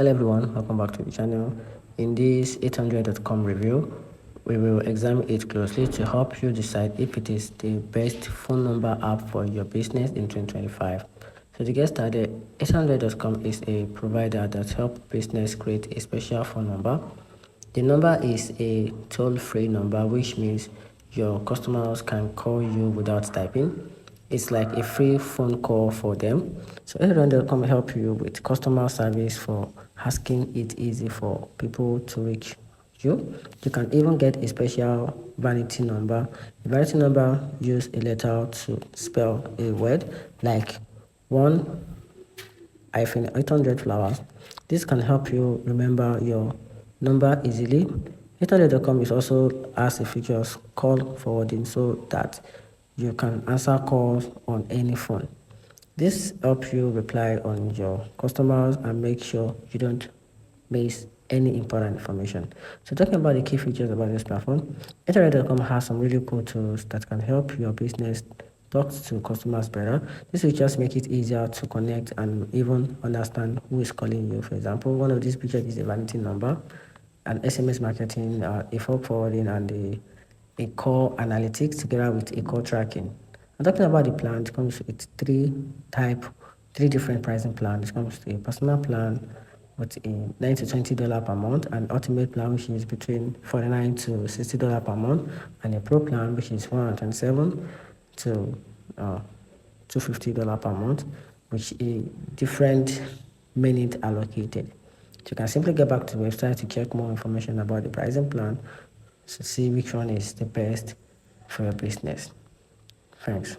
Hello everyone, welcome back to the channel. In this 800.com review, we will examine it closely to help you decide if it is the best phone number app for your business in 2025. So to get started, 800.com is a provider that helps business create a special phone number. The number is a toll-free number, which means your customers can call you without typing. It's like a free phone call for them. So everyone come help you with customer service for asking it easy for people to reach you. You can even get a special vanity number. The vanity number use a letter to spell a word like 1-800 flowers. This can help you remember your number easily. 800.com is also has a feature of call forwarding so that you can answer calls on any phone. This helps you reply on your customers and make sure you don't miss any important information. So talking about the key features about this platform, 800.com has some really cool tools that can help your business talk to customers better. This will just make it easier to connect and even understand who is calling you. For example, one of these features is a vanity number, an SMS marketing, a phone forwarding, and a call analytics together with a call tracking. I'm talking about the plan. It comes with three different pricing plans. It comes with a personal plan with a $9 to $20 per month, an ultimate plan which is between $49 to $60 per month, and a pro plan which is $127 to $250 per month, which is different minutes allocated. So you can simply get back to the website to check more information about the pricing plan to see which one is the best for your business. Thanks.